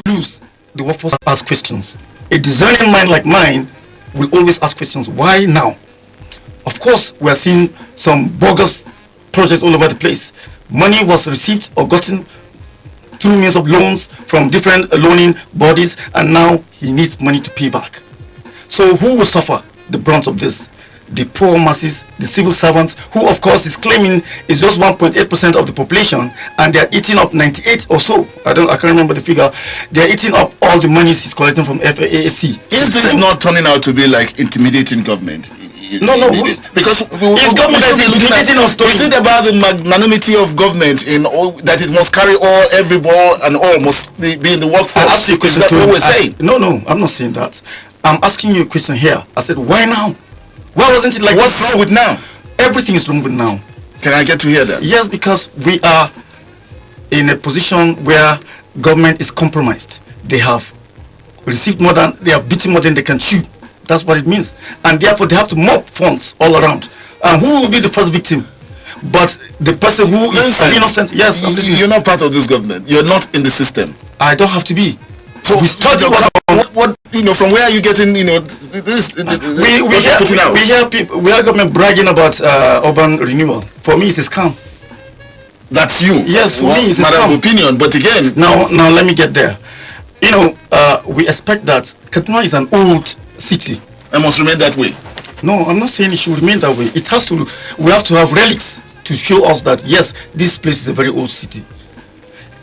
lose, the workforce ask questions. A discerning mind like mine will always ask questions. Why now? Of course, we are seeing some bogus projects all over the place. Money was received or gotten through means of loans from different loaning bodies, and now he needs money to pay back. So who will suffer the brunt of this? The poor masses, the civil servants, who of course is claiming is just 1.8% of the population, and they are eating up 98 or so. I can't remember the figure. They are eating up all the money he's collecting from FAAC. Is this not turning out to be like intimidating government? No. Because if government is intimidating us, is it about the magnanimity of government in all, that it must carry every ball and all must be in the workforce? I asked you a question. Is that what we're saying? No, I'm not saying that. I'm asking you a question here. I said, why now? Why wasn't it like what's wrong with now? Everything is wrong with now. Can I get to hear that? Yes, because we are in a position where government is compromised. They have received more than, they have beaten more than they can chew. That's what it means. And therefore they have to mop funds all around. And who will be the first victim? But the person who is innocent. Yes, you're not part of this government. You're not in the system. I don't have to be. So we study what from where are you getting we hear people, we hear government bragging about urban renewal. For me, it's a scam. That's you. Yes, for me, it's a matter scam. of opinion. But again, now let me get there. We expect that Kaduna is an old city. It must remain that way. No, I'm not saying it should remain that way. It has to. We have to have relics to show us that yes, this place is a very old city.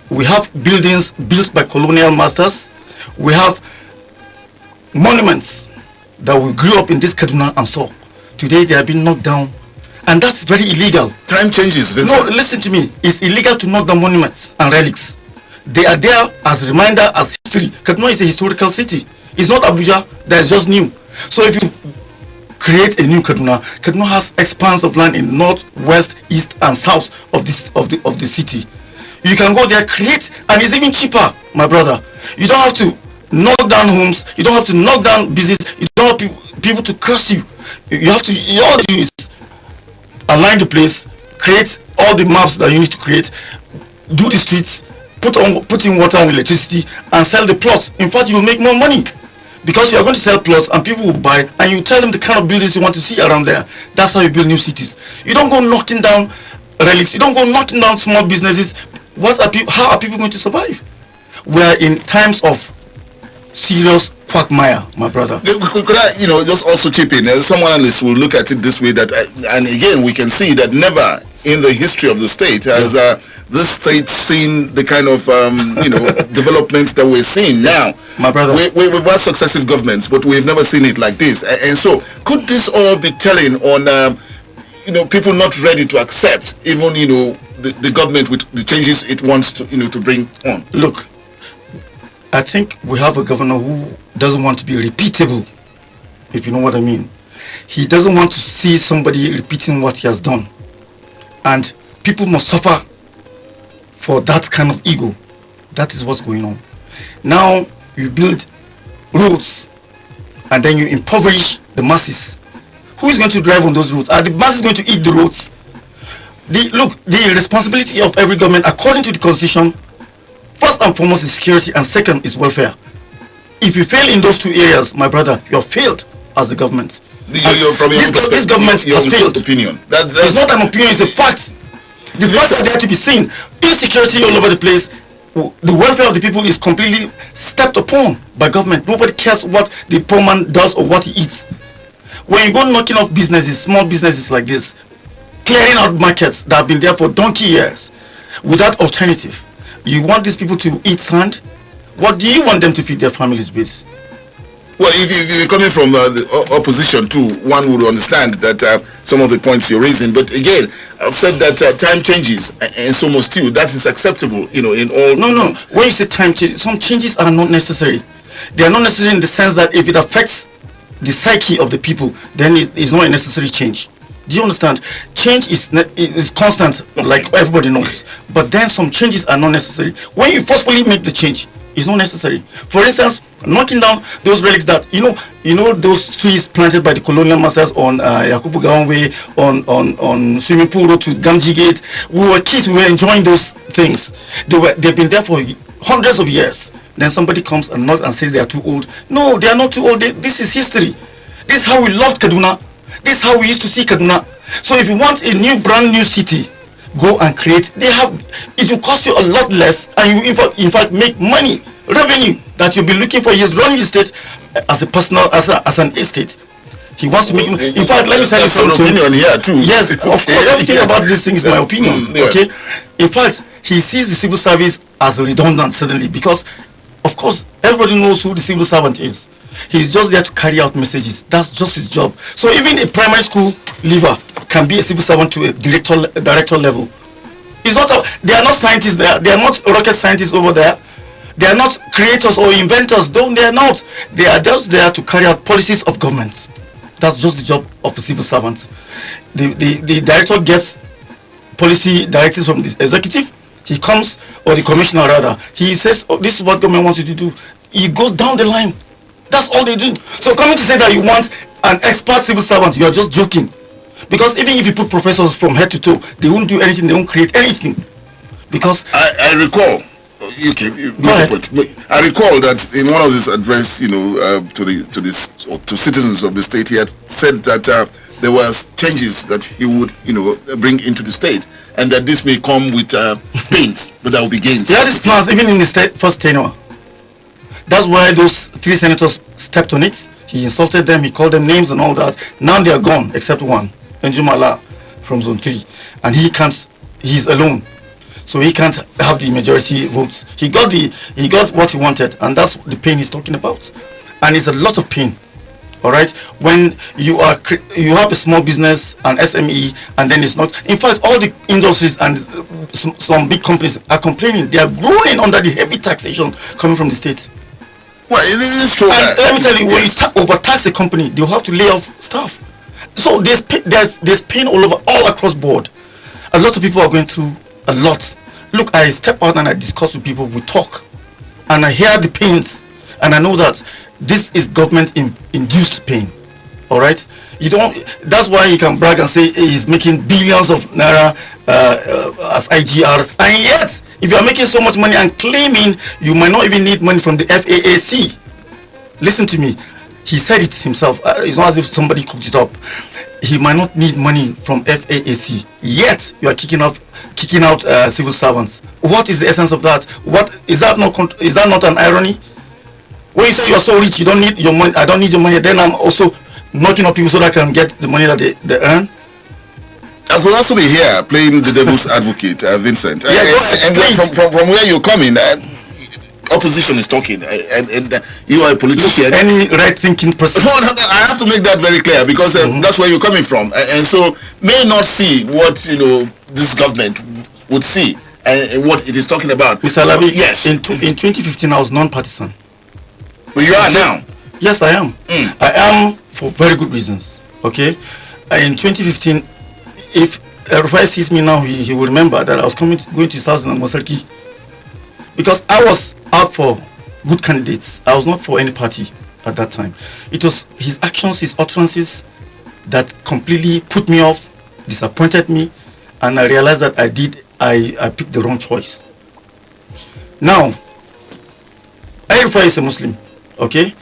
We have buildings built by colonial masters. We have monuments that we grew up in this Kaduna and saw. Today they have been knocked down, and that's very illegal. Time changes, Vincent. No, listen to me. It's illegal to knock down monuments and relics. They are there as a reminder, as history. Kaduna is a historical city. It's not Abuja that is just new. So if you create a new Kaduna, Kaduna has expanse of land in north, west, east, and south of the city. You can go there, create, and it's even cheaper, my brother. You don't have to knock down homes. You don't have to knock down business. You don't have people to curse you. You have to. All you do is align the place, create all the maps that you need to create, do the streets, put in water and electricity, and sell the plots. In fact, you will make more money because you are going to sell plots, and people will buy. And you tell them the kind of buildings you want to see around there. That's how you build new cities. You don't go knocking down relics. You don't go knocking down small businesses. How are people going to survive? We are in times of serious quagmire, my brother. Could I, just also chip in? Someone else will look at it this way, that, and again, we can see that never in the history of the state has this state seen the kind of, development that we're seeing now. My brother. We've had successive governments, but we've never seen it like this. And so, could this all be telling on, people not ready to accept even, the government with the changes it wants to, to bring on? Look, I think we have a governor who doesn't want to be repeatable, if you know what I mean. He doesn't want to see somebody repeating what he has done. And people must suffer for that kind of ego. That is what's going on. Now you build roads and then you impoverish the masses. Who is going to drive on those roads? Are the masses going to eat the roads? The responsibility of every government, according to the constitution, first and foremost is security, and second is welfare. If you fail in those two areas, my brother, you have failed as the government. This government has failed. Opinion. It's not an opinion, it's a fact. The facts are there to be seen. Insecurity all over the place. The welfare of the people is completely stepped upon by government. Nobody cares what the poor man does or what he eats. When you go knocking off businesses, small businesses like this, clearing out markets that have been there for donkey years without alternative, you want these people to eat sand? What do you want them to feed their families with? Well, if you're coming from the opposition too, one would understand that some of the points you're raising. But again, I've said that time changes, and so must you. That is acceptable, in all. No. When you say time changes, some changes are not necessary. They are not necessary in the sense that if it affects the psyche of the people, then it is not a necessary change. Do you understand? Change is constant, like everybody knows. But then some changes are not necessary. When you forcefully make the change, it's not necessary. For instance, knocking down those relics that those trees planted by the colonial masters on Yakubu Gowon Way, on Swimming Pool Road to Gamji Gate. We were kids, we were enjoying those things. They've been there for hundreds of years. then somebody comes and knocks and says they are too old. No, they are not too old. This is history. This is how we loved Kaduna. This is how we used to see Kaduna. So if you want a brand new city, go and create. It will cost you a lot less, and you in fact make money, revenue that you'll be looking for. He's running the state as a personal, as an estate. He wants to make. In fact, let me tell you something. Opinion here too. Yes, of course. Everything about this thing is my opinion. Yeah. Okay. In fact, he sees the civil service as redundant suddenly because, of course, everybody knows who the civil servant is. He's just there to carry out messages. That's just his job. So even a primary school leaver can be a civil servant to a director level. It's not. They are not scientists there. They are not rocket scientists over there. They are not creators or inventors. They are not. They are just there to carry out policies of government. That's just the job of a civil servant. The director gets policy directives from the executive. He comes, or the commissioner rather. He says, "Oh, this is what government wants you to do." He goes down the line. That's all they do. So coming to say that you want an expert civil servant, you are just joking. Because even if you put professors from head to toe, they won't do anything. They won't create anything. Because I recall. I recall that in one of his address, to citizens of the state, he had said that there was changes that he would, bring into the state, and that this may come with pains, but there will be gains. He had his plans even in the state first tenure. That's why those 3 senators stepped on it. He insulted them. He called them names and all that. Now they are gone, except one, Njumala from Zone 3, and he's alone. So he can't have the majority votes. He got what he wanted, and that's the pain he's talking about. And it's a lot of pain. All right, when you have a small business, an SME, and then it's not. In fact, all the industries and some big companies are complaining. They are groaning under the heavy taxation coming from the state. Well, it is true. And let me tell you, when you overtax the company, they'll have to lay off staff. So there's pain all across board. A lot of people are going through a lot. Look, I step out and I discuss with people, we talk, and I hear the pains, and I know that this is government induced pain. All right, that's why he can brag and say he's making billions of naira as IGR, and yet if you are making so much money and claiming you might not even need money from the FAAC, listen to me, he said it himself. It's not as if somebody cooked it up. He might not need money from FAAC, yet you are kicking out civil servants. What is the essence of that? What is that not an irony? When you say you are so rich, you don't need your money, I don't need your money, then I'm also knocking up people so that I can get the money that they earn. I could also be here playing the devil's advocate, Vincent. Yeah, go ahead, and from where you're coming, opposition is talking, and you are a politician. Any right-thinking person. I have to make that very clear because that's where you're coming from, and so may not see what this government would see and what it is talking about. Mr. Alabi, yes. In 2015, I was non-partisan. But you are now. Yes, I am. I am for very good reasons. Okay, in 2015, if Rufai sees me now, he will remember that I was going to South and Mosarki because I was out for good candidates. I was not for any party at that time. It was his actions, his utterances that completely put me off, disappointed me, and I realized that I picked the wrong choice. Now, Rufai is a Muslim. Okay,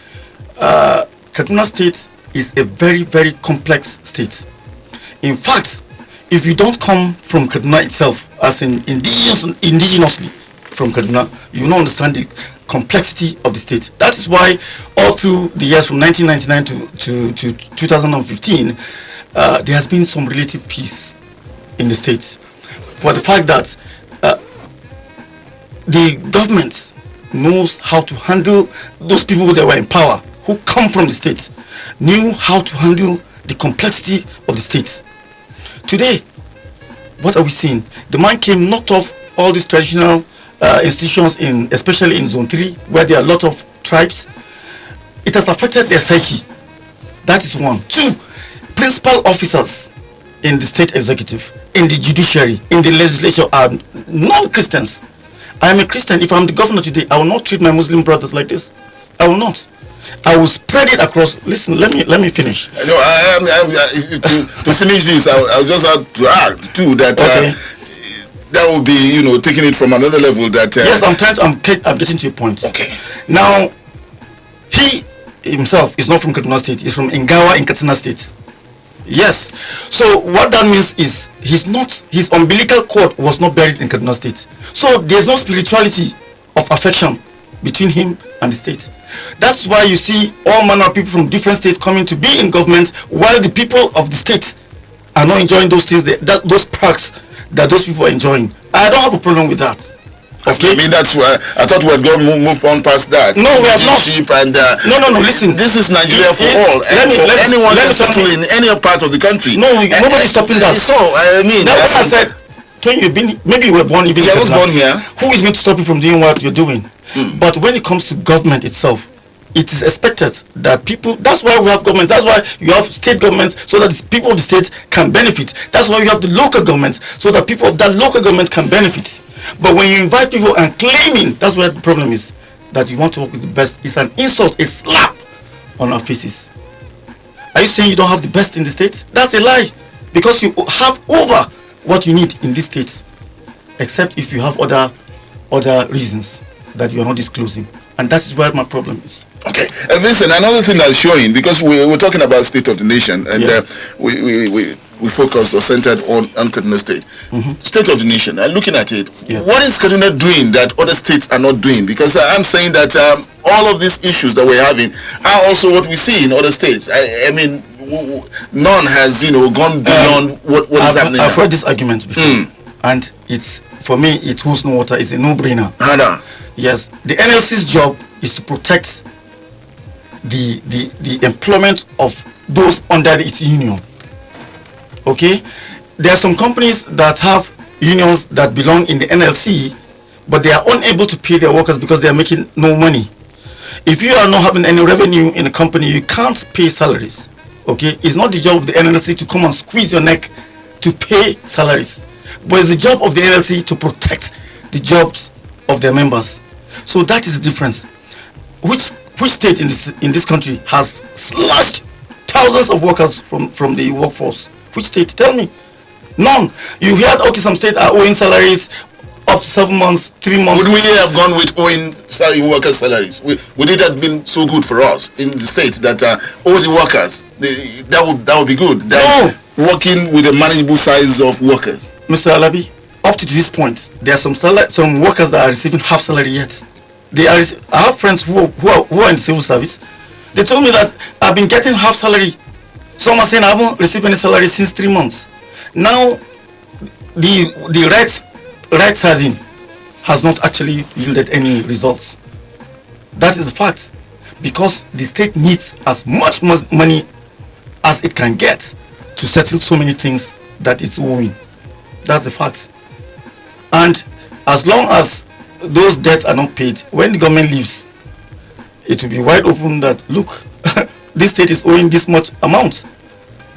Kaduna State is a very, very complex state. In fact, if you don't come from Kaduna itself, as in indigenously from Kaduna, you will not understand the complexity of the state. That is why all through the years from 1999 to 2015, there has been some relative peace in the state. For the fact that the government knows how to handle those people that were in power, who come from the state, knew how to handle the complexity of the state. Today, what are we seeing? The man came, knocked off all these traditional institutions, especially in Zone 3, where there are a lot of tribes. It has affected their psyche. That is one. Two, principal officers in the state executive, in the judiciary, in the legislature are non-Christians. I am a Christian. If I'm the governor today, I will not treat my Muslim brothers like this. I will not. I will spread it across. Listen, let me finish. No, to finish this, I'll just have to add too that that would be, taking it from another level. That yes, I'm getting to your point. Okay. Now, he himself is not from Kaduna State. He's from Ingawa in Katsina State. Yes. So what that means is his umbilical cord was not buried in Kaduna State. So there's no spirituality of affection between him and the state. That's why you see all manner of people from different states coming to be in government, while the people of the state are not enjoying those things, those perks that those people are enjoying. I don't have a problem with that. Okay. I mean, that's why I thought we had gone move on past that. No, we have not. And, no. Listen, this is Nigeria for all. Anyone can settle in any part of the country. No, nobody's stopping that. So I mean, that's what I said. Maybe you were born even. I was born here. Who is going to stop you from doing what you're doing? But when it comes to government itself, it is expected that people. That's why we have government. That's why you have state governments, so that the people of the state can benefit. That's why you have the local governments, so that people of that local government can benefit. But when you invite people and claiming, that's where the problem is, that you want to work with the best. It's an insult, a slap on our faces. Are you saying you don't have the best in the state? That's a lie, because you have over what you need in this state, except if you have other reasons that you are not disclosing, and that is where my problem is. Okay, Vincent, another thing that's showing, because we're talking about state of the nation, and we focused or centered on Kaduna State. State of the nation, and looking at it, what is Kaduna doing that other states are not doing? Because I'm saying that all of these issues that we're having are also what we see in other states. I mean, none has gone beyond what is happening. I've heard this argument before, and it's, for me, it holds no water. It's a no-brainer. Yes, the NLC's job is to protect the employment of those under its union. Okay, there are some companies that have unions that belong in the NLC, but they are unable to pay their workers because they are making no money. If you are not having any revenue in a company, you can't pay salaries. Okay, it's not the job of the NLC to come and squeeze your neck to pay salaries, but it's the job of the NLC to protect the jobs of their members. So that is the difference. Which state in this country has slashed thousands of workers from the workforce? Which state? Tell me. None. You heard, okay, some states are owing salaries up to 7 months, 3 months. Would we have gone with owing workers' salaries? Would it have been so good for us in the state that all the workers, that would be good? No. Working with a manageable size of workers. Mr. Alabi, up to this point, there are some workers that are receiving half salary yet. I have friends who are in the civil service. They told me that I've been getting half salary. Some are saying I haven't received any salary since 3 months. Now, the right sizing has not actually yielded any results. That is a fact, because the state needs as much money as it can get to settle so many things that it's owing. That's a fact. And as long as those debts are not paid, when the government leaves, it will be wide open that, look, this state is owing this much amount.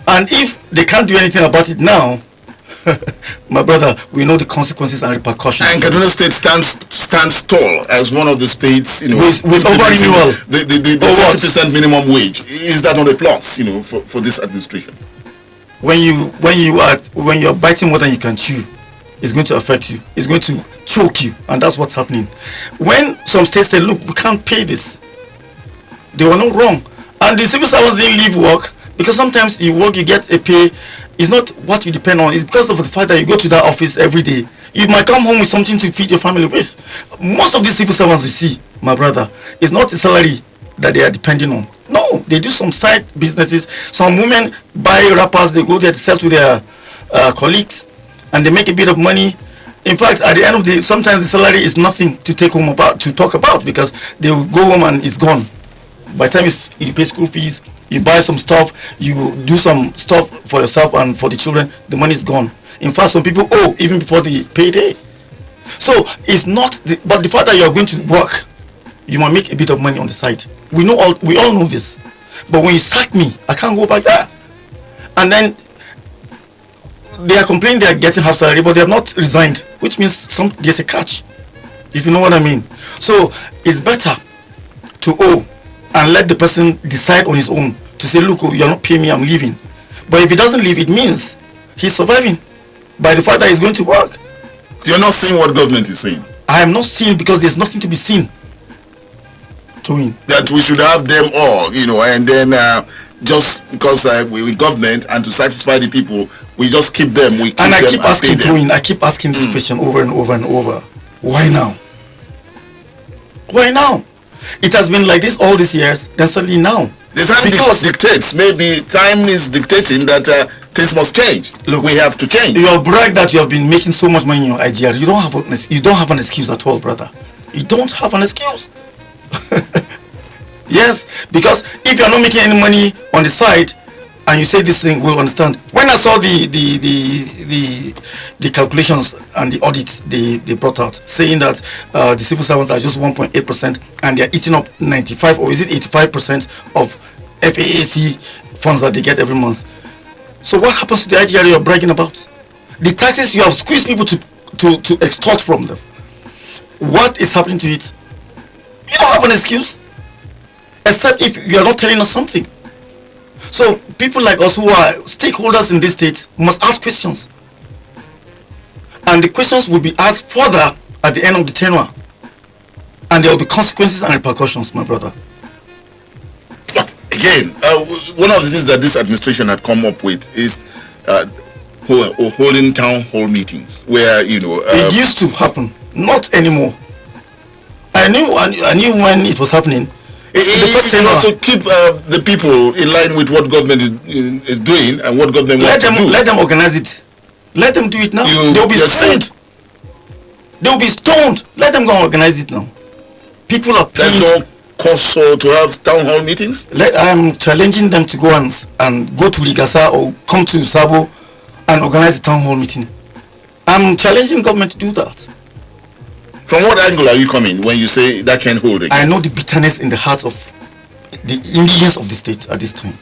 And if they can't do anything about it now, my brother, we know the consequences and repercussions. And Kaduna State stands tall as one of the states, with over renewal. The 30% minimum wage. Is that not a plus, for this administration? When you're biting more than you can chew, it's going to affect you. It's going to choke you, and that's what's happening. When some states say, look, we can't pay this, they were not wrong. And the civil servants didn't leave work, because sometimes you work, you get a pay. It's not what you depend on. It's because of the fact that you go to that office every day. You might come home with something to feed your family with. Most of these civil servants you see, my brother, it's not the salary that they are depending on. No, they do some side businesses. Some women buy wrappers, they go there to sell to their colleagues, and they make a bit of money. In fact, at the end of the day, sometimes the salary is nothing to take home to talk about, because they will go home and it's gone. By the time you pay school fees, you buy some stuff, you do some stuff for yourself and for the children, the money is gone. In fact, some people owe even before the payday. So it's not, but the fact that you are going to work, you might make a bit of money on the side. We all know this. But when you sack me, I can't go back there. And then they are complaining they are getting half salary, but they have not resigned, which means there's a catch, if you know what I mean. So it's better to owe and let the person decide on his own to say, look, you're not paying me, I'm leaving. But if he doesn't leave, it means he's surviving by the fact that he's going to work. You're not seeing what government is saying. I am not seeing because there's nothing to be seen. That we should have them all, and then just because we government and to satisfy the people, we just keep them. I keep asking this question over and over and over. Why now? Why now? It has been like this all these years. Then suddenly now. The time dictates. Maybe time is dictating that things must change. Look, we have to change. You have bragged that you have been making so much money in your IGR. You don't have an excuse at all, brother. You don't have an excuse. Yes, because if you are not making any money on the side and you say this thing, we'll understand. When I saw the calculations and the audits they brought out saying that the civil servants are just 1.8% and they are eating up 95 or is it 85% of FAAC funds that they get every month. So what happens to the IGR you're bragging about? The taxes you have squeezed people to extort from them. What is happening to it? You don't have an excuse, except if you are not telling us something. So people like us who are stakeholders in this state must ask questions. And the questions will be asked further at the end of the tenure. And there will be consequences and repercussions, my brother. But again, one of the things that this administration had come up with is holding town hall meetings where, it used to happen, not anymore. I knew when it was happening. It was to keep the people in line with what government is doing and what government wants to do. Let them organize it. Let them do it now. They'll be stoned. They'll be stoned. Let them go and organize it now. People are paying. There's no cost to have town hall meetings? I'm challenging them to go and go to Ligasa or come to Sabo and organize a town hall meeting. I'm challenging government to do that. From what angle are you coming when you say that can't hold again? I know the bitterness in the hearts of the indigenous of the state at this time.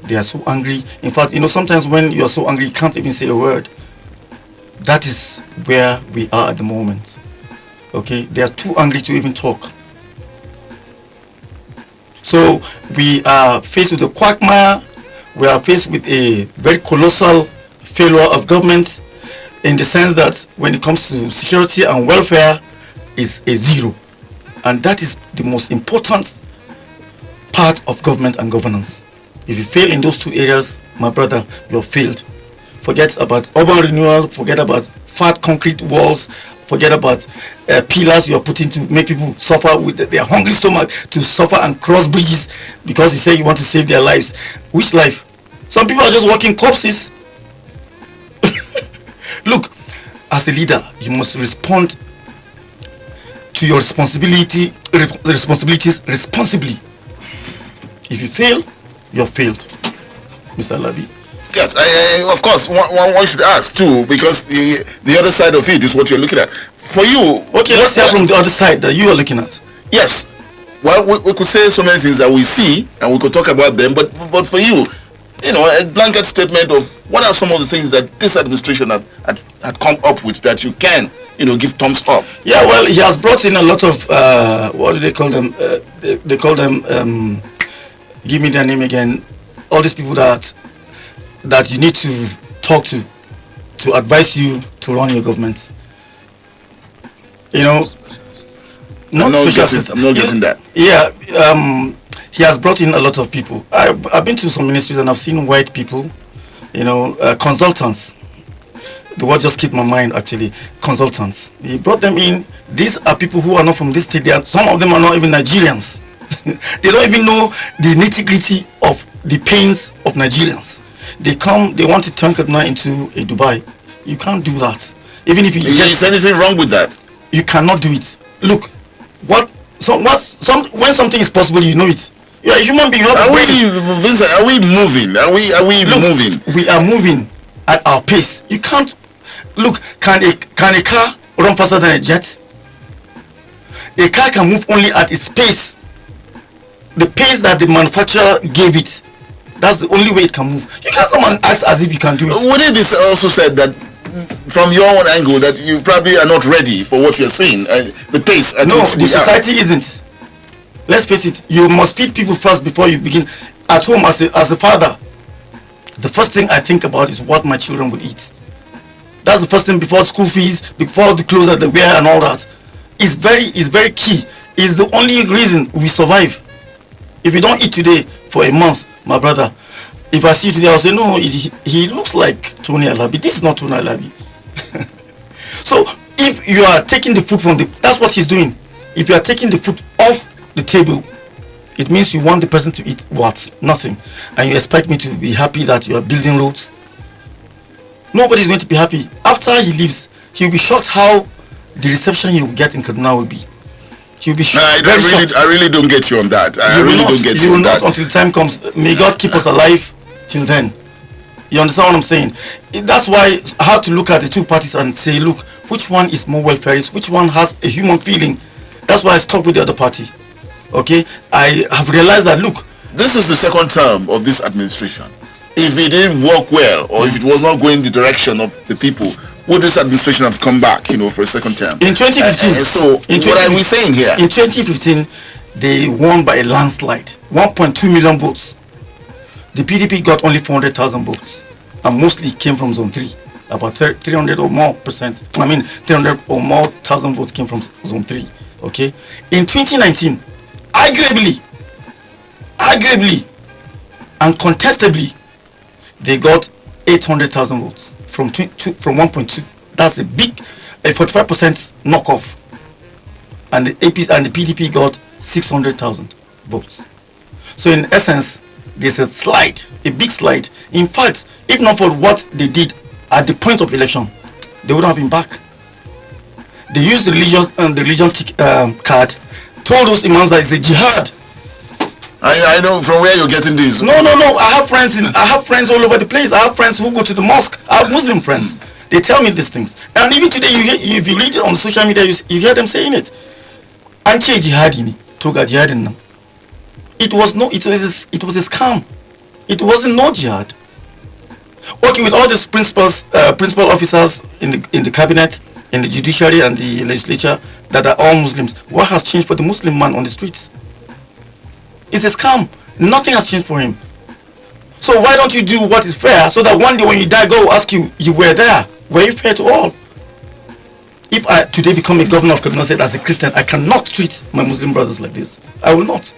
They are so angry. In fact, sometimes when you are so angry, you can't even say a word. That is where we are at the moment. Okay? They are too angry to even talk. So we are faced with a quagmire. We are faced with a very colossal failure of government, in the sense that when it comes to security and welfare is a zero. And that is the most important part of government and governance. If you fail in those two areas, my brother, you have failed. Forget about urban renewal, forget about fat concrete walls, forget about pillars you are putting to make people suffer with their hungry stomach, to suffer and cross bridges because you say you want to save their lives. Which life? Some people are just walking corpses. Look, as a leader, you must respond to your responsibilities responsibly. If you fail, you have failed, Mr. Labi. Yes, of course, one should ask too, because the other side of it is what you're looking at. For you... Okay, let's hear from the other side that you are looking at. Yes. Well, we could say so many things that we see, and we could talk about them, but for you, a blanket statement of what are some of the things that this administration had come up with that you can, give thumbs up. Yeah, well, he has brought in a lot of, what do they call them? They call them, give me their name again, all these people that you need to talk to advise you to run your government. I'm not getting that. Yeah, he has brought in a lot of people. I've been to some ministries and I've seen white people, consultants. The word just kept my mind, actually. Consultants. He brought them in. These are people who are not from this state. Some of them are not even Nigerians. They don't even know the nitty-gritty of the pains of Nigerians. They want to turn Kaduna into a Dubai. You can't do that. Even if you is anything wrong with that? You cannot do it. Look, when something is possible, you know it. You're a human being. Vincent, are we moving? Are we moving? We are moving at our pace. You can't. Look, can a car run faster than a jet? A car can move only at its pace. The pace that the manufacturer gave it. That's the only way it can move. You can't come and act as if you can do it. Would it be also said that from your own angle that you probably are not ready for what you're saying, the pace at no, which the society isn't. Let's face it, you must feed people first before you begin. At home, as a father, the first thing I think about is what my children will eat. That's the first thing before school fees, before the clothes that they wear and all that. It's very key. It's the only reason we survive. If you don't eat today for a month, my brother, if I see you today, I'll say, no, he looks like Tony Alabi. This is not Tony Alabi. So if you are taking the food from that's what he's doing. If you are taking the food off the table, it means you want the person to eat what? Nothing. And you expect me to be happy that you are building roads. Nobody's going to be happy. After he leaves, he'll be shocked how the reception he will get in Kaduna will be. He'll be shocked. I really don't get you on that. I really don't get you on that. Until the time comes. May God keep us alive till then. You understand what I'm saying? That's why I have to look at the two parties and say, look, which one is more welfareist? Which one has a human feeling? That's why I stuck with the other party. Okay? I have realized that, look, this is the second term of this administration. If it didn't work well, or if it was not going the direction of the people, would this administration have come back, for a second term? In 2015. What are we saying here? In 2015, they won by a landslide, 1.2 million votes. The PDP got only 400,000 votes, and mostly came from Zone 3. About 300 or more percent. 300 or more thousand votes came from Zone 3. Okay. In 2019, arguably, and contestably, they got 800,000 votes from 1.2. That's a 45% knockoff. And the PDP got 600,000 votes. So in essence, there's a big slide. In fact, if not for what they did at the point of election, they would have been back. They used the religion card, told those imams that it's a jihad. I know from where you're getting this. No. I have friends all over the place. I have friends who go to the mosque. I have Muslim friends. They tell me these things. And even today, if you read it on social media, you hear them saying it. Anti-jihadi, toga jihadin. It was a scam. It wasn't no jihad. Okay, with all these principal officers in the cabinet, in the judiciary and the legislature that are all Muslims, what has changed for the Muslim man on the streets? It's a scam. Nothing has changed for him. So why don't you do what is fair, so that one day when you die, God will ask you, you were there. Were you fair to all? If I today become a governor of Kaduna State as a Christian, I cannot treat my Muslim brothers like this. I will not.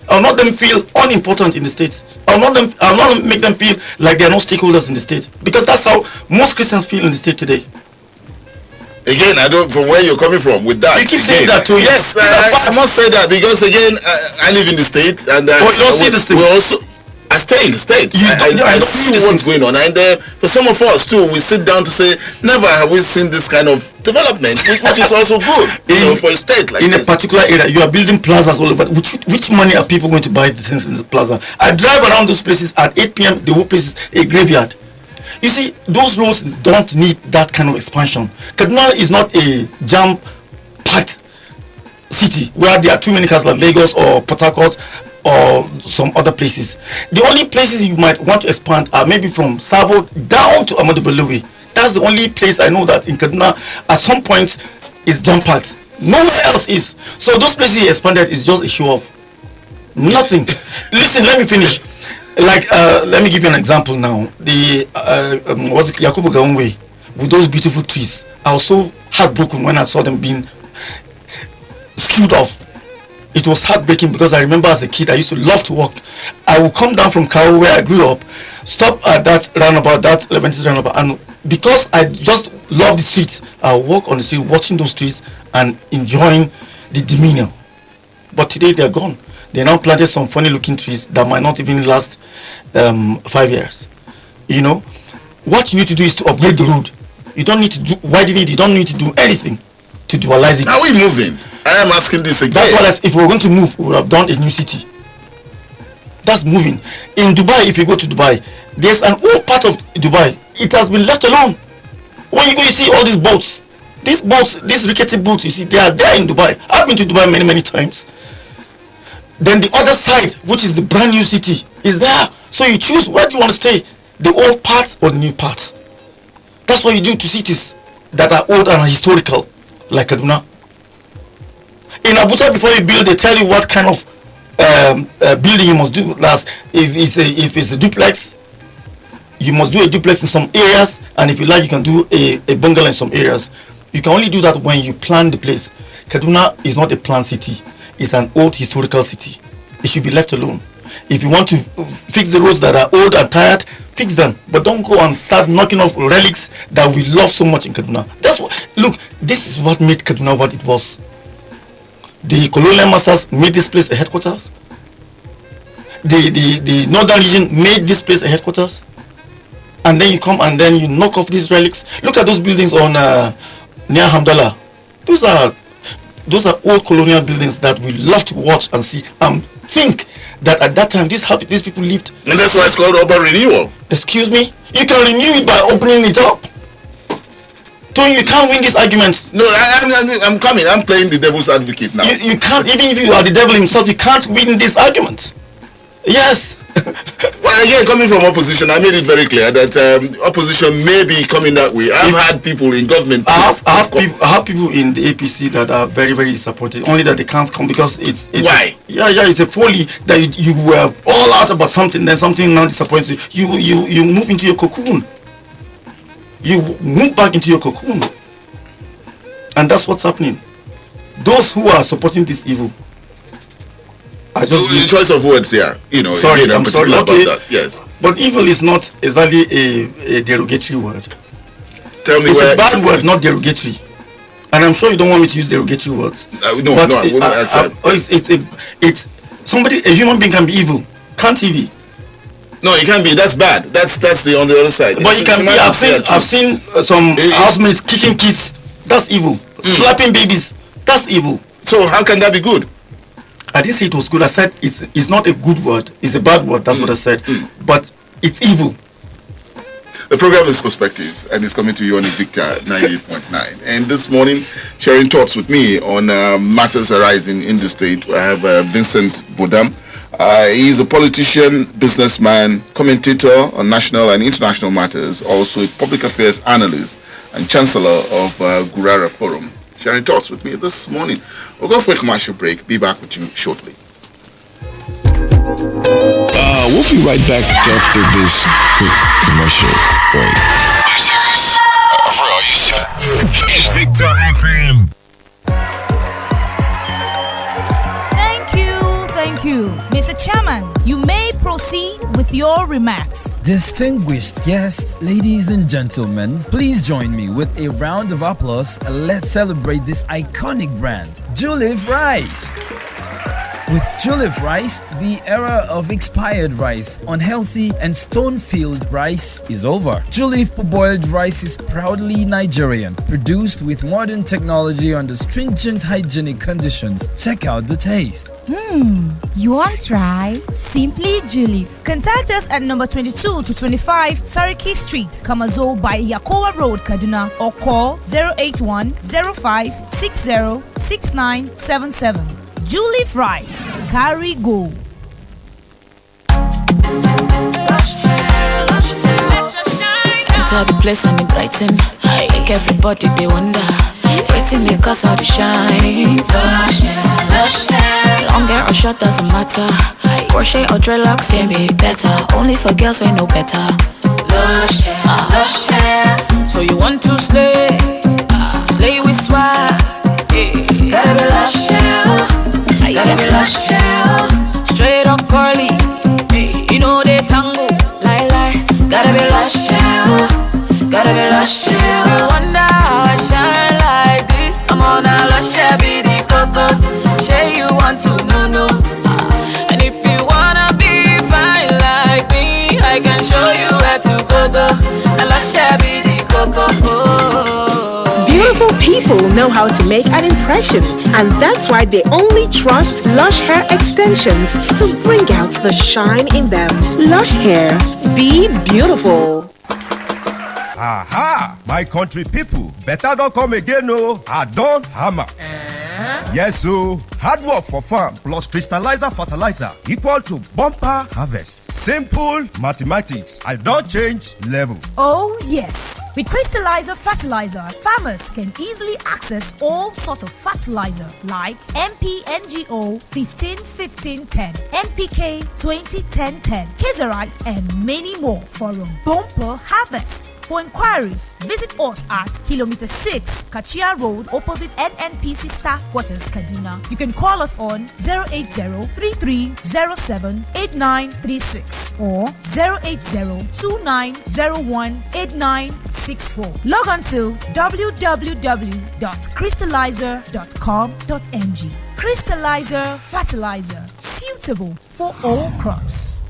I will not them feel unimportant in the state. I will not make them feel like they are not stakeholders in the state. Because that's how most Christians feel in the state today. Again, I don't, from where you're coming from with that. You keep saying that too. Yes, I must say that because again, I live in the state and you don't see the state. I stay in the state. I see what's going on, and for some of us too, we sit down to say, never have we seen this kind of development, which is also good for a state like this. In a particular area, you are building plazas all over. Which money are people going to buy the things in the plaza? I drive around those places at 8 p.m. The whole place is a graveyard. You see, those roads don't need that kind of expansion. Kaduna is not a jam-packed city where there are too many cars like Lagos or Port Harcourt or some other places. The only places you might want to expand are maybe from Sabo down to Ahmadu Bello Way. That's the only place I know that in Kaduna at some point is jam-packed. Nowhere else is. So those places he expanded is just a show-off. Nothing. Listen, let me finish. Like, let me give you an example now. The Yakubu Gowon Way with those beautiful trees. I was so heartbroken when I saw them being skewed off. It was heartbreaking because I remember as a kid I used to love to walk. I would come down from Kao where I grew up, stop at that roundabout, that Leventis roundabout, and because I just love the streets, I would walk on the street watching those trees and enjoying the demeanor. But today they're gone. They now planted some funny looking trees that might not even last 5 years. You know, what you need to do is to upgrade the road. You don't need to do widening it. You don't need to do anything to dualize it. Are we moving? I am asking this again. That's what if we were going to move, we would have done a new city. That's moving. In Dubai, if you go to Dubai, there's an old part of Dubai. It has been left alone. When you go, you see all these boats. These rickety boats, you see, they are there in Dubai. I've been to Dubai many, many times. Then the other side, which is the brand new city, is there. So you choose where do you want to stay, the old parts or the new parts. That's what you do to cities that are old and historical, like Kaduna. In Abuja, before you build, they tell you what kind of building you must do last. If it's a duplex, you must do a duplex in some areas, and if you like, you can do a bungalow in some areas. You can only do that when you plan the place. Kaduna is not a planned city. It's an old historical city. It should be left alone. If you want to fix the roads that are old and tired, fix them. But don't go and start knocking off relics that we love so much in Kaduna. That's what, look, this is what made Kaduna what it was. The colonial masters made this place a headquarters. The northern region made this place a headquarters. And then you come and then you knock off these relics. Look at those buildings on near Hamdallah. Those are old colonial buildings that we love to watch and see and think that at that time these people lived. And that's why it's called urban renewal. Excuse me? You can renew it by opening it up. So you can't win these arguments. No, I'm coming. I'm playing the devil's advocate now. You can't, even if you are the devil himself, you can't win this argument. Yes. Well, again, coming from opposition, I made it very clear that opposition may be coming that way. I've had people in government. I have people in the APC that are very, very disappointed. Only that they can't come because it's why? It's a folly that you were all out about something, then something now disappoints you. You move into your cocoon. You move back into your cocoon, and that's what's happening. Those who are supporting this evil. The choice of words here, sorry, I'm sorry. Okay. About that. Yes. But evil is not exactly a derogatory word. Tell me it's where. It's a bad word, not derogatory. And I'm sure you don't want me to use derogatory words. I wouldn't accept. It's somebody, a human being can be evil. Can't he be? No, it can't be. That's bad. That's the on the other side. But it can be. I've seen some housemates kicking kids. That's evil. Slapping babies. That's evil. So how can that be good? I didn't say it was good. I said it's not a good word. It's a bad word. That's what I said. But it's evil. The program is Perspectives, and it's coming to you on Victor 98.9. And this morning, sharing thoughts with me on matters arising in the state, I have Vincent Bodam. He's a politician, businessman, commentator on national and international matters, also a public affairs analyst and chancellor of Gurara Forum. Sharing thoughts with me this morning. We'll go for a commercial break. Be back with you shortly. We'll be right back after this quick commercial break. Are you serious? For real, are you serious? Victor FM. Thank you. Mr. Chairman, you may proceed with your remarks. Distinguished guests, ladies and gentlemen, please join me with a round of applause and let's celebrate this iconic brand, Julif Rice. With Julif Rice, the era of expired rice, unhealthy and stone-filled rice is over. Julif boiled rice is proudly Nigerian, produced with modern technology under stringent hygienic conditions. Check out the taste. You want to try? Simply Julif. Contact us at number 22 to 25 Sariki Street, Kamazo by Yakowa Road, Kaduna, or call 081 05 60 6977. Julif Rice, carry go. Enter the place and it brighten. Make everybody they wonder. Waiting me cause all the shine. Lush hair, lush hair. Long hair or short doesn't matter. Crochet or dreadlocks can be better. Only for girls we know better. Lush hair, lush hair. So you want to slay? Slay with swag. Gotta be lush hair. Gotta be lush hair. Straight or curly. You know they tango. Lie. Gotta be lush hair. Gotta be lush hair. You wonder how I shine like this. I'm on a lush hair, be the coco. Say you want to know. And if you wanna be fine like me, I can show you where to go. A lush hair, be the coco. Beautiful people know how to make an impression, and that's why they only trust Lush Hair Extensions to bring out the shine in them. Lush Hair, be beautiful. Aha! My country people, better don't come again, no. I don't hammer. Yes, so hard work for farm plus crystallizer fertilizer equal to bumper harvest. Simple mathematics. I don't change level. Oh, yes. With Crystallizer Fertilizer, farmers can easily access all sorts of fertilizer like NP NGO 15-15-10, NPK 20-10-10, Kizarite, and many more for a bumper harvest. For inquiries, visit us at Kilometer 6, Kachia Road, opposite NNPC Staff Quarters, Kaduna. You can call us on 080-3307-8936 or 080-2901-8964. Log on to www.crystallizer.com.ng. Crystallizer Fertilizer, suitable for all crops.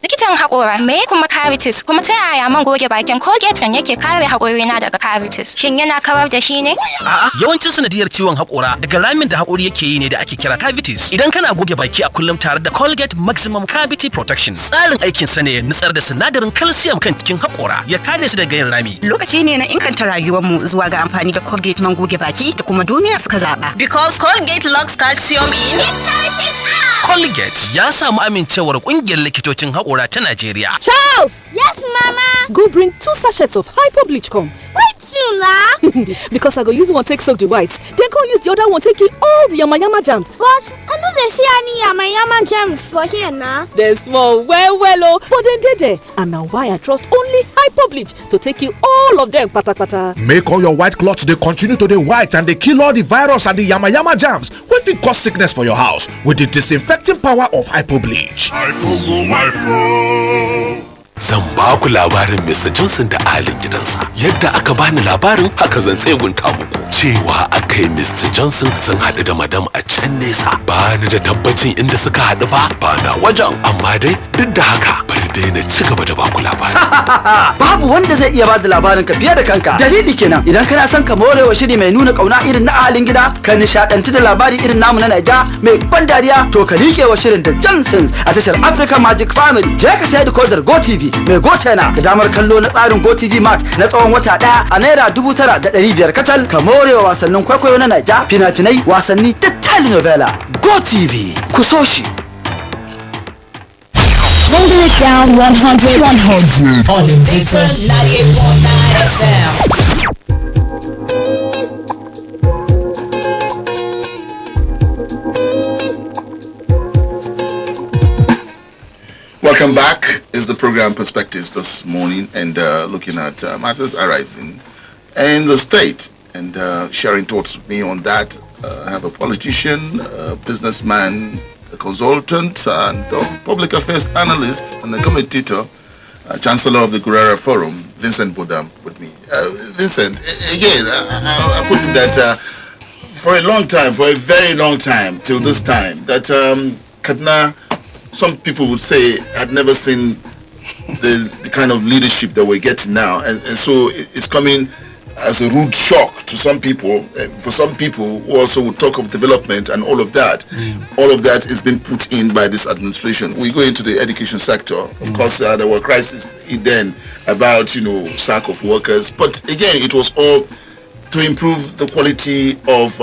Likitan haƙora me kuma cavities kuma ta yaya man goge bakin Colgate yake kare haƙorina daga cavities? Shin yana kawar da shi ne? A'a, yawancin sanadiyar ciwon haƙora daga ramin da haƙori yake yi ne da ake kira cavities. Idan kana goge baki a kullum tare da Colgate Maximum Cavity Protection, tsarin aikin sa ne ya nutsar da sinadarin calcium kan cikin haƙora ya kare su daga yin rami. Lokaci ne na inganta rayuwarmu zuwa ga amfani da Colgate man goge baki da kuma duniya suka zaba. Because Colgate locks calcium in. Colgate ya samu amincewar ƙungiyar likitocin haƙora ta Najeriya. Charles! Yes, Mama. Go bring 2 sachets of Hypo Bleach come. Why 2, La? Because I go use one take soak the whites, then go use the other one take kill all the yama germs. But I know they see any yama germs for here now. There's small well oh, but then there. And now why I trust only Hypo Bleach to take kill all of them pata. Make all your white cloths they continue to the white and they kill all the virus and the yama germs. We fit cause sickness for your house with the disinfecting power of Hypo Bleach. Zan ba ku labarin Mr. Johnson da alin gidansa. Yadda aka bani labarin haka zan tsegunta muku. Cewa aka yi Mr. Johnson sun haɗu da madam a can nesa. Ba ni da tabbacin inda suka haɗu ba na wajen. Amma dai duk da haka bari dai na ci gaba da ba ku labarin. Babu wanda zai iya ba da labarin ka fiye da kanka. Dalili kenan idan kana son ka morewa shiri mai nuna kauna irin na ahalin gida, ka nishadantu da labari irin namu na Naija mai ban dariya, to ka liƙe wa shirin da Johnsons a tashar Africa Magic Family. Je ka sayar da kodar GoTV mai gotena da damar kallo na tsarin GoTV Max na tsawon wata ɗaya a naira 9,500 kacal. Ka morewa wasannin kwaikwayo na Naija, fina-finai, wasanni da telenovela. GoTV, ku so shi. Holding it down 100 on Invicta 98.9 FM. Welcome back. Is the program Perspectives this morning, and looking at matters arising in the state, and sharing thoughts with me on that. I have a politician, a businessman, a consultant, and a public affairs analyst, and a commentator, Chancellor of the Gurara Forum, Vincent Bodam, with me. Vincent, again, I put it that for a long time, for a very long time, till this time, that Kaduna, some people would say, had never seen the kind of leadership that we're getting now, and so it's coming as a rude shock to some people. For some people who also would talk of development and all of that, all of that is being put in by this administration. We go into the education sector. Of course, there were crises then about sack of workers, but again, it was all to improve the quality of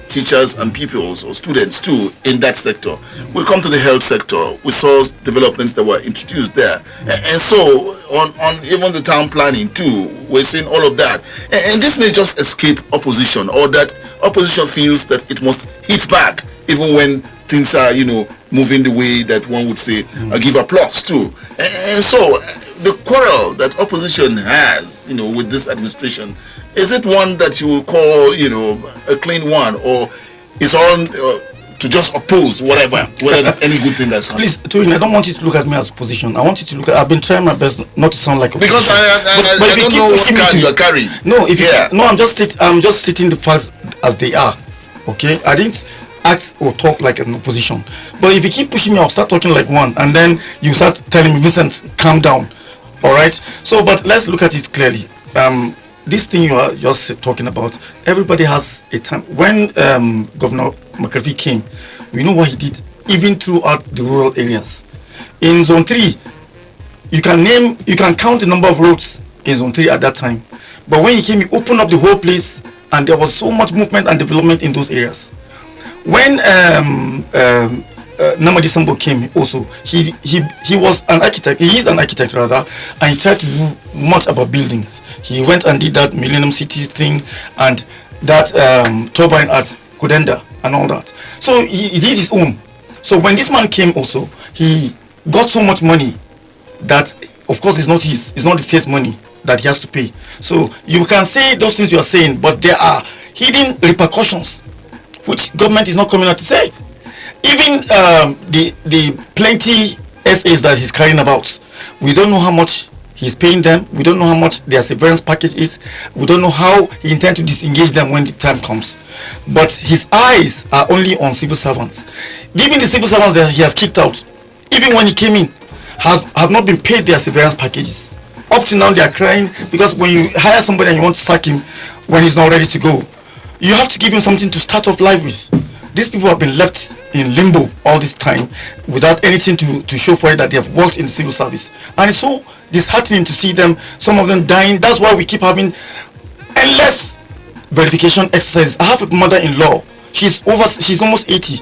teachers and pupils or students too in that sector. We come to the health sector. We saw developments that were introduced there, and so on even the town planning too. We're seeing all of that, and this may just escape opposition, or that opposition feels that it must hit back even when things are moving the way that one would say give applause to, and so the quarrel that opposition has with this administration, is it one that you will call a clean one, or is on to just oppose whatever any good thing that's coming? Please, Turin, I don't want you to look at me as opposition. I want you to look at, I've been trying my best not to sound like opposition. Because I don't know what card you are carrying. No, I'm just stating the facts as they are. Okay, I didn't act or talk like an opposition. But if you keep pushing me, I'll start talking like one, and then you start telling me, Vincent, calm down. All right. So, but let's look at it clearly. This thing you are just talking about, everybody has a time. When Governor McCarthy came, we know what he did, even throughout the rural areas. In Zone 3, you can count the number of roads in Zone 3 at that time. But when he came, he opened up the whole place, and there was so much movement and development in those areas. When Namadi Sambo came also, he was an architect, he is an architect rather, and he tried to do much about buildings. He went and did that Millennium City thing and that turbine at Kudenda and all that. So he did his own. So when this man came also, he got so much money that, of course, it's not the state's money that he has to pay. So you can say those things you are saying, but there are hidden repercussions which government is not coming out to say. Even the plenty SAs that he's carrying about, we don't know how much he's paying them. We don't know how much their severance package is. We don't know how he intends to disengage them when the time comes. But his eyes are only on civil servants. Even the civil servants that he has kicked out, even when he came in, have not been paid their severance packages. Up to now they are crying because when you hire somebody and you want to sack him when he's not ready to go, you have to give him something to start off life with. These people have been left in limbo all this time without anything to show for it that they have worked in the civil service. And it's so disheartening to see them, some of them dying. That's why we keep having endless verification exercises. I have a mother-in-law. She's almost 80.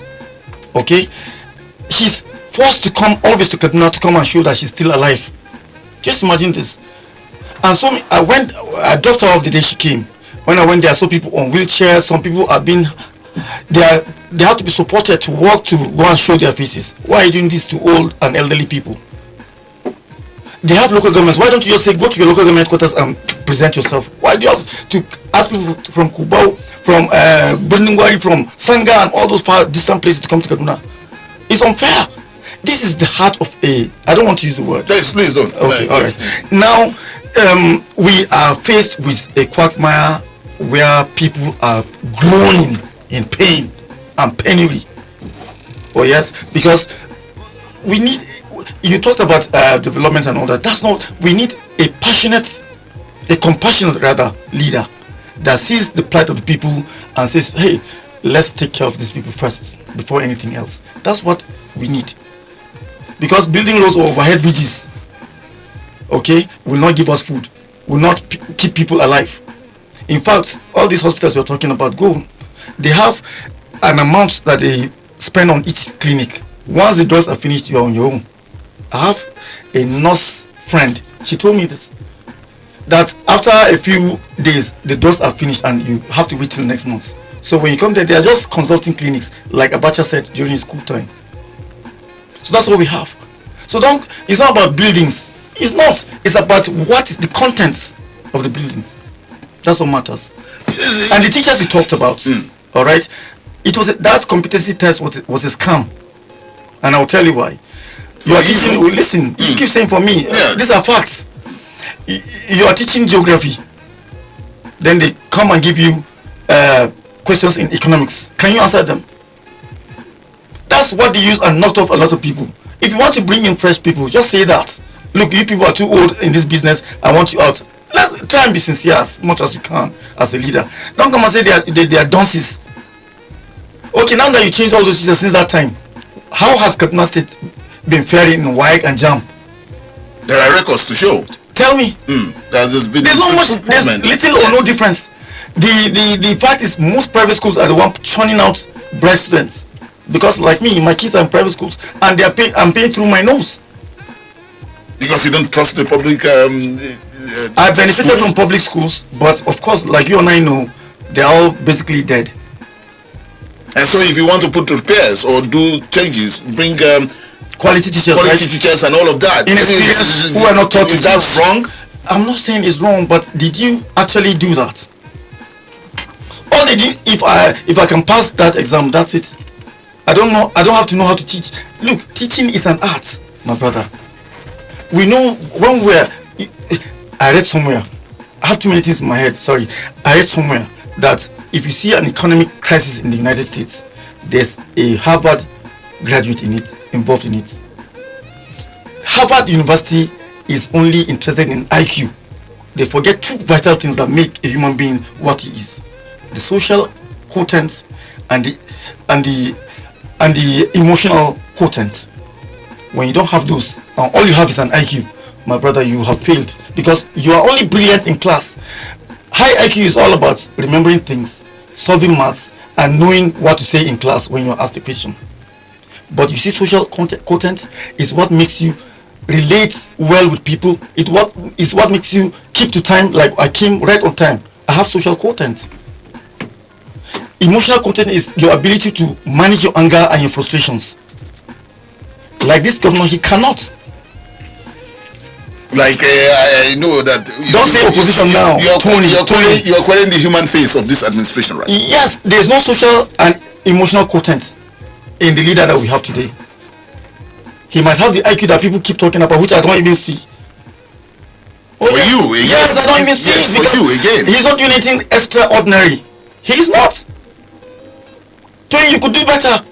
Okay? She's forced to come always to Kaduna to come and show that she's still alive. Just imagine this. And so I dropped her off the day she came. When I went there, I saw people on wheelchairs. Some people have been, they have to be supported to walk to go and show their faces. Why are you doing this to old and elderly people? They have local governments. Why don't you just say, go to your local government headquarters and present yourself? Why do you have to ask people from Kubau, from Bundingwari, from Sanga and all those far distant places to come to Kaduna? It's unfair. This is the heart of I don't want to use the word. Yes, please don't. Okay, all right. Now, we are faced with a quagmire where people are groaning in pain and penury. Oh yes, because we need, you talked about development and all that. That's not, we need a compassionate rather leader that sees the plight of the people and says, hey, let's take care of these people first before anything else. That's what we need. Because building roads or overhead bridges, okay, will not give us food, will not keep people alive. In fact, all these hospitals you're talking about, they have an amount that they spend on each clinic. Once the drugs are finished, you're on your own. I have a nurse friend, she told me this, that after a few days, the drugs are finished and you have to wait till next month. So when you come there, they are just consulting clinics, like Abacha said during his school time. So that's what we have. So it's not about buildings. It's not. It's about what is the content of the buildings. That's what matters. And the teachers he talked about, all right, it was that competency test was a scam. And I'll tell you why. You are teaching, listen, you keep saying for me, these are facts. You are teaching geography. Then they come and give you questions in economics. Can you answer them? That's what they use and knocked off a lot of people. If you want to bring in fresh people, just say that. Look, you people are too old in this business. I want you out. Let's try and be sincere as much as you can as a leader. Don't come and say they are dunces. Okay, now that you changed all those teachers since that time, how has Kaduna State been faring in WAEC and JAM? There are records to show. Tell me. There's not much. There's little or no difference. The fact is, most private schools are the one churning out bright students. Because like me, my kids are in private schools and I'm paying through my nose. Because you don't trust the public I benefited from public schools, but of course, like you and I know, they're all basically dead. And so if you want to put repairs or do changes, bring quality teachers and all of that. Inexperienced who are not taught. Is that wrong? I'm not saying it's wrong, but did you actually do that? All they did, if I can pass that exam, that's it. I don't have to know how to teach. Look, teaching is an art, my brother. We know when I read somewhere, I have too many things in my head, sorry. I read somewhere that if you see an economic crisis in the United States, there's a Harvard graduate involved in it. Harvard University is only interested in IQ. They forget two vital things that make a human being what he is: the social quotient and the emotional quotient. When you don't have those, all you have is an IQ, my brother, you have failed, because you are only brilliant in class. High IQ is all about remembering things, solving maths, and knowing what to say in class when you're asked a question. But you see, social quotient is what makes you relate well with people. It's what makes you keep to time. Like I came right on time. I have social content. Emotional content is your ability to manage your anger and your frustrations. Like this governor, he cannot. Like I know that. Don't say opposition now. You're questioning the human face of this administration, right? Yes, there's no social and emotional content in the leader that we have today. He might have the IQ that people keep talking about, which I don't even see. You again. Yes, I don't even see it for you again. He's not doing anything extraordinary. He's not. Tony, you could do better.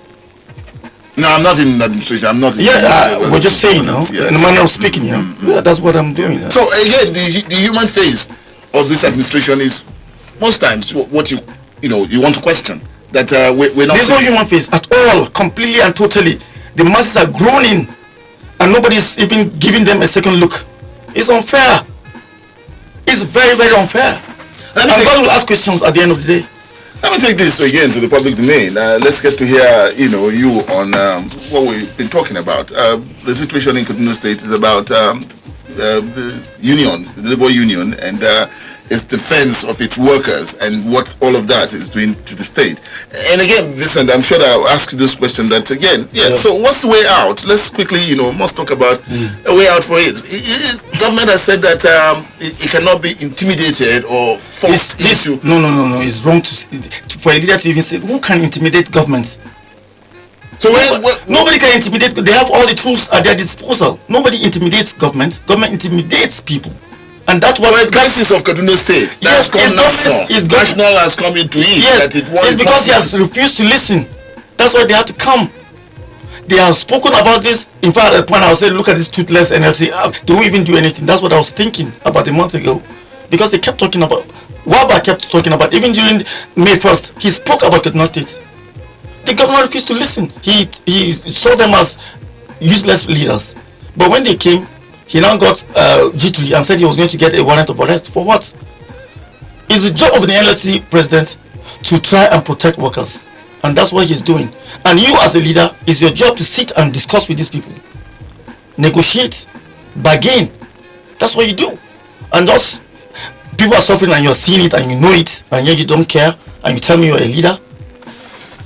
No, I'm not in administration. I'm not. We're just saying, yes. In the manner of speaking, yeah, that's what I'm doing. So again, the human face of this administration is most times what you want to question. That we're not. There's no human face at all, completely and totally. The masses are groaning, and nobody's even giving them a second look. It's unfair. It's very, very unfair. And God will ask questions at the end of the day. Let me take this again to the public domain. Let's get to hear, you on what we've been talking about. The situation in Kaduna State is about the unions, the labor union, and its defense of its workers and what all of that is doing to the state. And again, listen, I'm sure that I'll ask you this question that again, so what's the way out? Let's quickly, must talk about a way out for it. Government has said that it cannot be intimidated or forced into... No. It's wrong for a leader to even say, who can intimidate government? So nobody can intimidate. They have all the tools at their disposal. Nobody intimidates government. Government intimidates people. And that's what the crisis of Kaduna State. Yes, national has come into it. Yes, that it was it's because he has refused to listen. That's why they have to come. They have spoken about this. In fact, at the point I was saying, look at this toothless NLC. They won't even do anything. That's what I was thinking about a month ago. Because they kept talking about, Waba kept talking about, even during May 1st, he spoke about Kaduna State. The governor refused to listen. He saw them as useless leaders. But when they came, he now got G3 and said he was going to get a warrant of arrest. For what? It's the job of the NLC president to try and protect workers. And that's what he's doing. And you as a leader, it's your job to sit and discuss with these people. Negotiate. Bargain. That's what you do. And those people are suffering and you're seeing it and you know it, and yet you don't care, and you tell me you're a leader.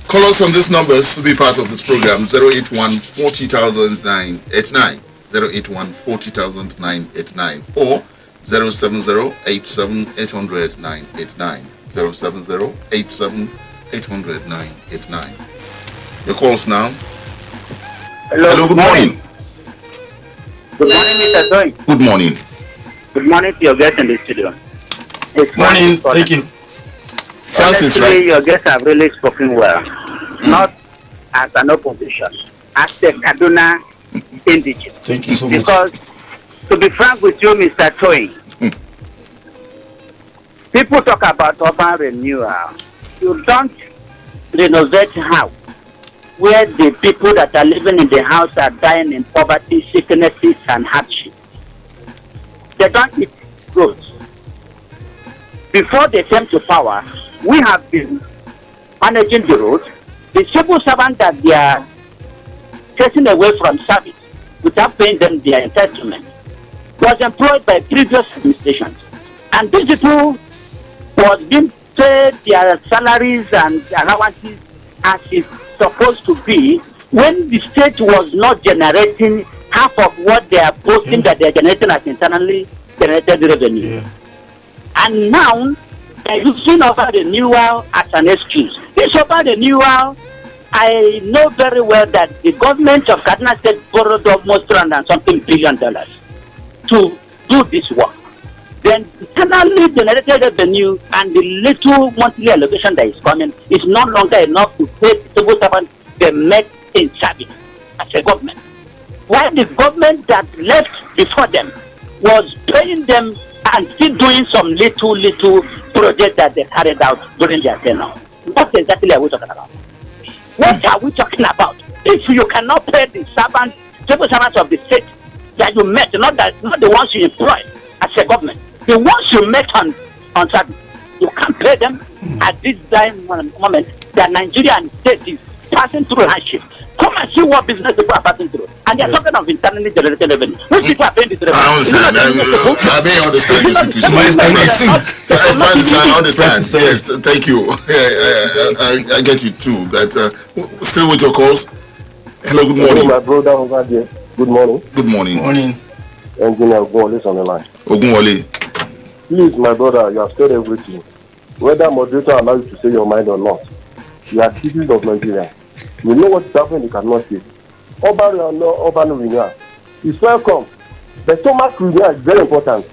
Call us on these numbers to be part of this program. 081 40989, 081 40989, or 070 87 989, 070 87 989. Your calls now. Hello, good morning. Good morning, Mr. Toy. Good morning. Good morning to your guests in the studio. Good morning, thank you. Francis, honestly, right? Your guests have really spoken well. Not as an opposition, as a Kaduna indigene. Thank you so much. Because, to be frank with you, Mr. Toy, people talk about urban renewal. You don't renovate house where the people that are living in the house are dying in poverty, sicknesses, and hardship. They don't eat roads. Before they came to power, we have been managing the roads. The civil servants that they are taking away from service without paying them their entitlement was employed by previous administrations. And these people was being paid their salaries and allowances as it's supposed to be when the state was not generating half of what they are posting that they are generating as internally generated revenue. And now they're using urban renewal as an excuse. This urban renewal, I know very well that the government of Kaduna State borrowed almost $200-something billion to do this work. Then internally generated revenue and the little monthly allocation that is coming is no longer enough to pay the civil servants they make in service as a government. While the government that left before them was paying them and still doing some little projects that they carried out during their tenure. What exactly are we talking about? What are we talking about? If you cannot pay the servants, civil servants of the state that you met, not the ones you employ as a government, the ones you met on service, you can't pay them at this time moment that Nigeria and state is passing through hardship. Come and see what business people are passing through. And they are talking of internally generated revenue. Which people are paying this revenue? I understand. I may understand your situation. I understand. Yes, thank you. I get you too. That still with your calls. Hello, good morning. My brother over there. Good morning. Good morning. Morning. Engineer Ogunwole is on the line. Ogunwole. Please, my brother, you have said everything. Whether moderator allows you to say your mind or not, you are citizens of Nigeria. You know what is happening, you cannot say. Urban renewal is welcome. The stomach renewal is very important.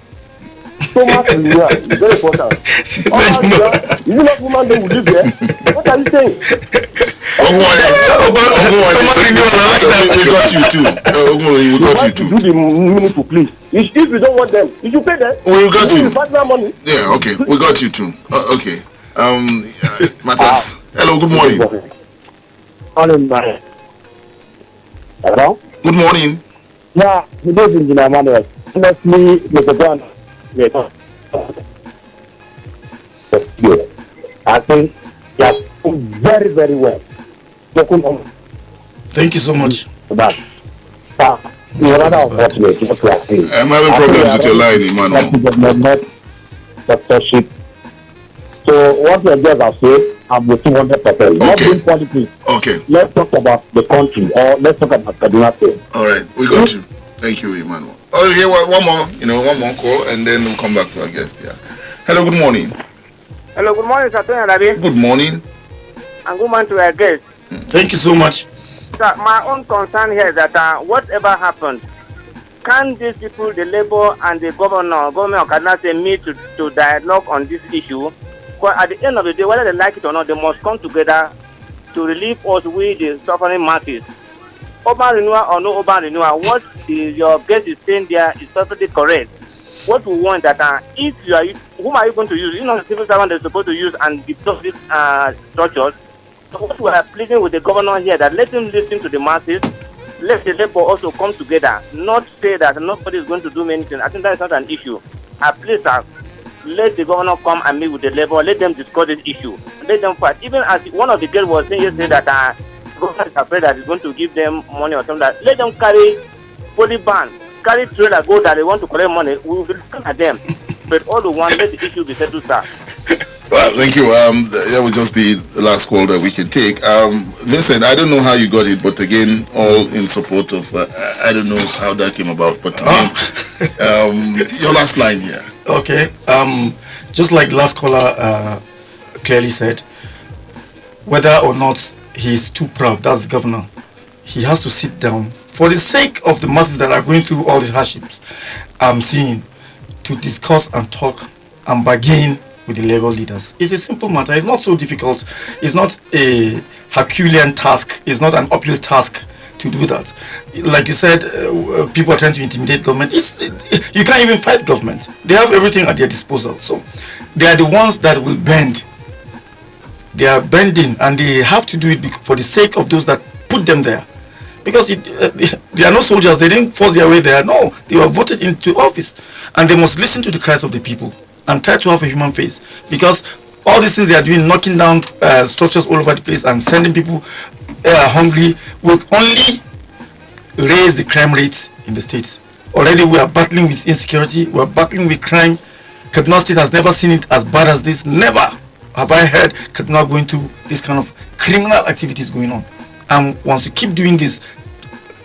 Stomach renewal is very important. Urban renewal, you know what woman they will live there? What are you saying? We got you too. We got you too. Do the meaningful, please. If you don't want them, you should pay them. We got you. Partner money. Yeah, okay. We got you too. Okay. Matthias. Hello, good morning. Hello? Good morning. Yeah, good evening, Engineer Manuel. Honestly, Mr. Brown, I think you are very, very well. Thank you so much. But, you're rather unfortunate. I'm having problems with your line, Emmanuel. So, what you just have said, I'm with 200%. Not being politics. Okay. Let's talk about the country, or let's talk about Kaduna State. All right, we got you. Thank you, Emmanuel. Okay, one more call, and then we'll come back to our guest. Yeah. Hello, good morning. Hello, good morning, Sir Tony Alabi. Good morning. And good morning to our guest. Thank you so much. Sir, my own concern here is that whatever happened, can these people, the Labour and the government of Kaduna State, meet to dialogue on this issue? Because at the end of the day, whether they like it or not, they must come together to relieve us with the suffering masses. Urban renewal or no urban renewal, what your guest is saying there is perfectly correct. What we want that if you are, whom are you going to use? You know, the civil servant they're supposed to use and deploy these structures. So what we are pleading with the governor here, that let him listen to the masses, let the Labour also come together, not say that nobody is going to do anything. I think that is not an issue. Please, let the governor come and meet with the Labour, let them discuss this issue, let them fight. Even as one of the girls was saying yesterday that the government is afraid that it's going to give them money or something, let them carry polyban, carry trailer, go that they want to collect money, we will look at them. But all the one, let the issue be settled, sir. Well, thank you. That will just be the last call that we can take. Vincent, I don't know how you got it, but again, all in support of, I don't know how that came about, but again, your last line here. Okay. Just like the last caller clearly said, whether or not he's too proud, that's the governor, he has to sit down for the sake of the masses that are going through all these hardships I'm seeing, to discuss and talk and bargain with the Labour leaders. It's a simple matter. It's not so difficult. It's not a Herculean task. It's not an uphill task to do that. Like you said, people are trying to intimidate government. You can't even fight government. They have everything at their disposal. So they are the ones that will bend. They are bending, and they have to do it for the sake of those that put them there. Because they are not soldiers. They didn't force their way there. No, they were voted into office, and they must listen to the cries of the people and try to have a human face. Because all these things they are doing, knocking down structures all over the place and sending people hungry, will only raise the crime rate in the state. Already we are battling with insecurity, we are battling with crime. Kaduna State has never seen it as bad as this. Never have I heard Kaduna going through this kind of criminal activities going on. And once you keep doing this,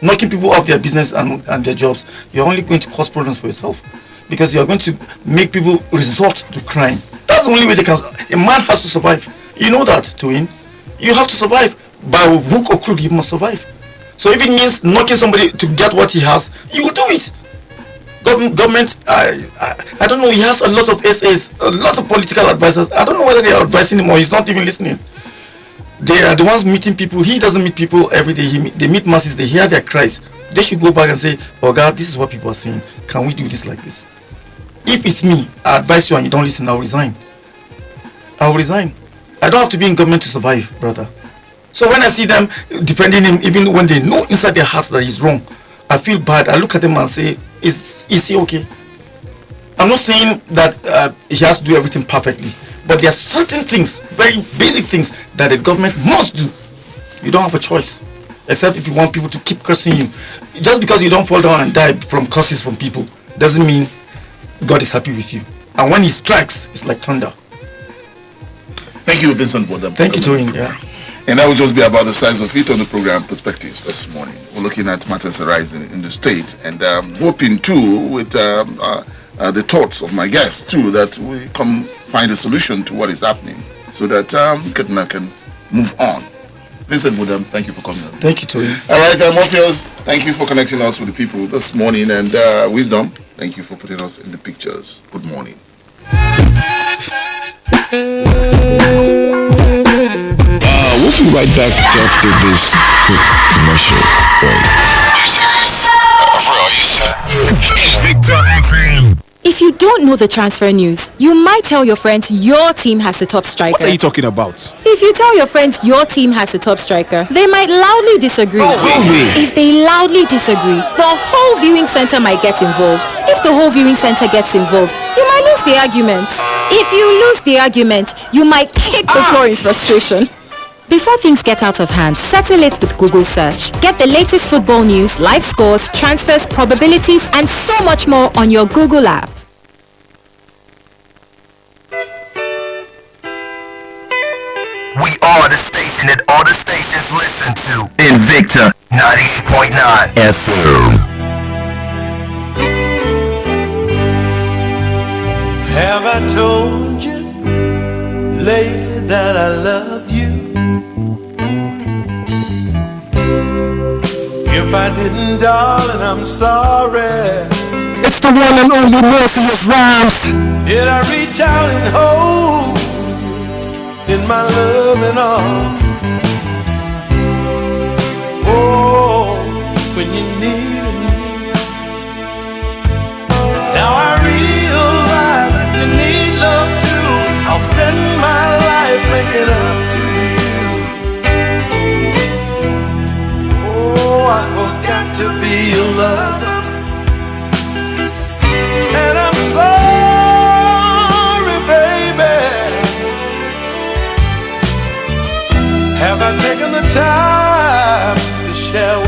knocking people off their business and their jobs, you're only going to cause problems for yourself. Because you're going to make people resort to crime. That's the only way they can. A man has to survive. You know that, Twin. You have to survive. By hook or crook, you must survive. So if it means knocking somebody to get what he has, you will do it. Government, I don't know, he has a lot of SAs, a lot of political advisors. I don't know whether they are advising him or he's not even listening. They are the ones meeting people. He doesn't meet people every day. They meet masses, they hear their cries. They should go back and say, oh God, this is what people are saying. Can we do this like this? If it's me, I advise you and you don't listen, I'll resign. I'll resign. I don't have to be in government to survive, brother. So when I see them defending him, even when they know inside their hearts that he's wrong, I feel bad. I look at them and say, is he okay? I'm not saying that he has to do everything perfectly, but there are certain things, very basic things, that the government must do. You don't have a choice. except if you want people to keep cursing you. Just because you don't fall down and die from curses from people doesn't mean God is happy with you. And when he strikes, it's like thunder. Thank you, Vincent Bodam. Thank you, Tony. Yeah. And that will just be about the size of it on the program Perspectives this morning. We're looking at matters arising in the state and hoping too with the thoughts of my guests too that we come find a solution to what is happening so that Kaduna can move on. Vincent Bodam, thank you for coming on. Thank you, Tony. All right, Morpheus, thank you for connecting us with the people this morning. And Wisdom, thank you for putting us in the pictures. Good morning. We'll be right back after this quick commercial break. Are you serious? Victor FM. If you don't know the transfer news, you might tell your friends your team has the top striker. What are you talking about? If you tell your friends your team has the top striker, they might loudly disagree. No way. If they loudly disagree, the whole viewing center might get involved. If the whole viewing center gets involved, you might lose the argument. If you lose the argument, you might kick the floor in frustration. Before things get out of hand, settle it with Google Search. Get the latest football news, live scores, transfers, probabilities, and so much more on your Google app. We are the station that all the stations listen to. Invicta 98.9 FM. Have I told you lately that I love you? If I didn't, darling, I'm sorry. It's the one and only Morpheus Rhymes. Did I reach out and hold in my loving arms? Oh, when you needed me. Now I realize that you need love too. I'll spend my life making up to you. Oh, I forgot to be your lover. And I'm sorry, baby. Have I taken the time to share